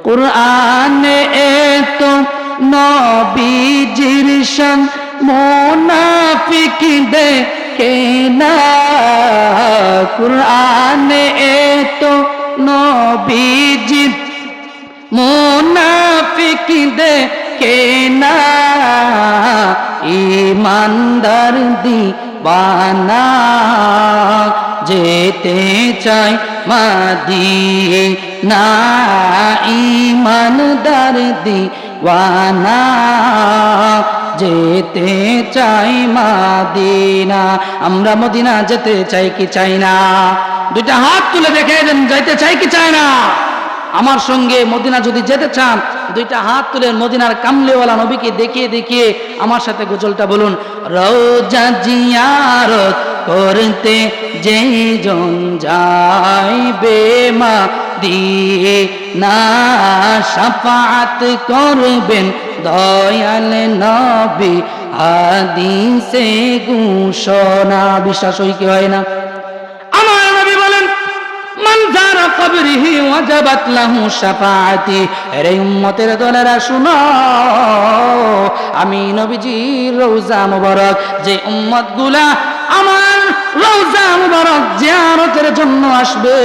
কুরআনে এত নবীজির শান মুনাফিক দেখে না, কুরআনে এত নবীজির মুনাফিক দেখে না, ঈমানদার দিওয়ানা যেতে চাই মদিনা, ঈমানদার দিওয়ানা যেতে চাই মদিনা। আমরা মদিনা যেতে চাই কি চাই না? দুইটা হাত তুলে দেখে দেন, যাইতে চাই কি চাই না? আমার সঙ্গে মদিনা যদি যেতে চান দুইটা হাত তুলে মদিনার কামলিওয়ালা নবীকে দেখিয়ে দেখিয়ে আমার সাথে গজলটা বলুন। রওজা জিয়ারত করতে যেই জন যাইবে মদিনা, শাফাআত করবেন দয়াল নবী হাদিসে ঘোষণা। বিশ্বাস হয় কি হয় না? আমার নবী বলেন মান যারা কবরিহি ওয়াজাবাত লাহু শাফাআতি। এর উম্মতের দলেরা শুনো, আমি নবীজির রওজা মুবারক যে উম্মতগুলা আমার রওজা মুবারক জিয়ারতের জন্য আসবে,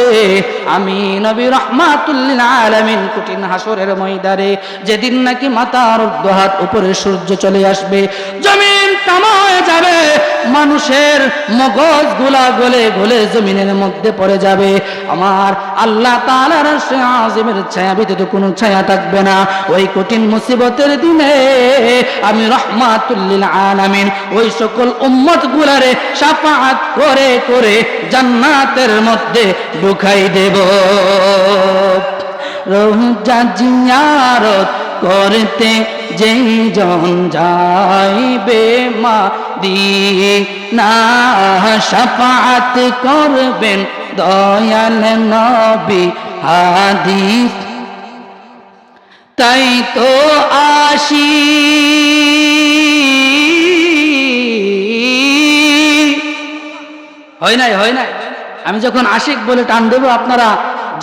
আমি নবী রাহমাতুল লিল আলামিন কঠিন হাসরের ময়দানে যেদিন নাকি মাথার হাত উপরে সূর্য চলে আসবে, জমিন তাম হয়ে যাবে, মানুষের মগজগুলা গলে গলে জমিনের মধ্যে পড়ে যাবে, আমার আল্লাহ তাআলার আরশে আযিমের ছায়া ব্যতীত কোনো ছায়া থাকবে না। ওই কঠিন মুসিবতের দিনে আমি রাহমাতুল লিল আলামিন ওই সকল উম্মতগুলারে শাফাআত করে করে জান্নাতের মধ্যে ঢুকাই দেব। রওজা জিয়ারত করতে যেই জন যাইবে মদিনা, শাফাআত করবেন দয়াল নবী হাদিস। তাই তো আসি হয় নাই, হয় নাই। আমি যখন আশিক বলে টান দেব আপনারা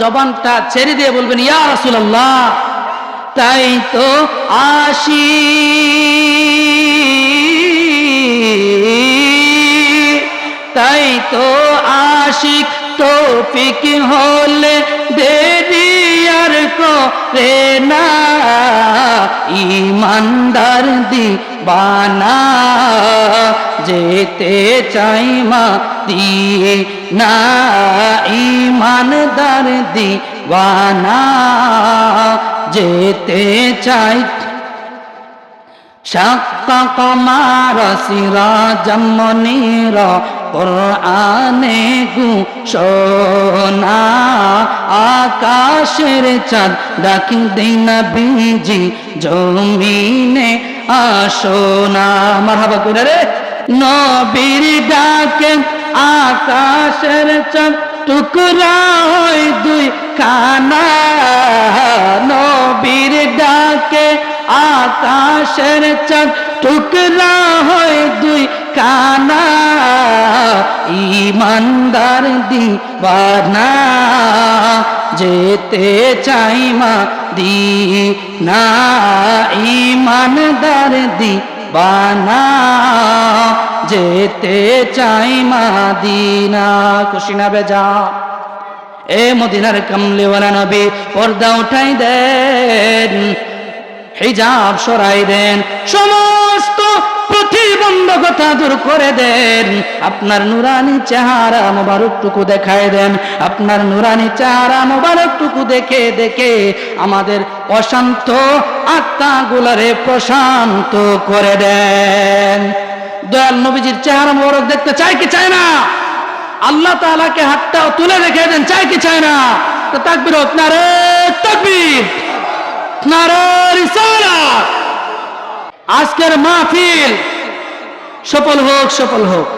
জবানটা ছেড়ে দিয়ে বলবেন ইয়া রাসূলুল্লাহ। তাই তো আসি তাই তো আশিক তৌফিক হলে দেরি আর করে না, ঈমানদার দিওয়ানা যেতে চাই মদিনা, ঈমানদার দিওয়ানা যেতে চাই। শাক্কা কমার সিরাজাম মুনীরা কুরআনে ঘোষণা, আকাশের চাঁদ ডাকি দেই নবীজি জমিনে আসোনা। মারহাবা করে রে নবীর ডাকে আকাশের চাঁদ টুকরা হয় দুই খানা, নবীর ডাকে আকাশের চাঁদ টুকরা হয় দুই খানা, ঈমানদার দিওয়ানা যেতে চাই মদিনা, ঈমানদার দিওয়ানা যেতে চাই মদিনা। খুশি না বেজা? এ মদিনার কামলিওয়ালা নবী পর্দা উঠাই দেন, হিজাব সরাই দেন, সমস্ত প্রতিবন্ধকতা দূর করে দেন, আপনার নুরানি চেহারা মোবারকটুকু দেখায় দেন, আপনার নুরানি চেহারা মোবারকটুকু দেখে দেখে আমাদের অশান্ত আত্মাগুলারে প্রশান্ত করে দেন। দয়াল নবীজির চেহারা মোবারক দেখতে চাই কি চায় না? আল্লাহ তাআলাকে হাতটা তুলে রেখে দেন, চাই কি চায় না? তো তাকবীর হোক, নারে তাকবীর, নারে রিসালাত। আজকের মাহফিল সফল হোক, সফল হোক।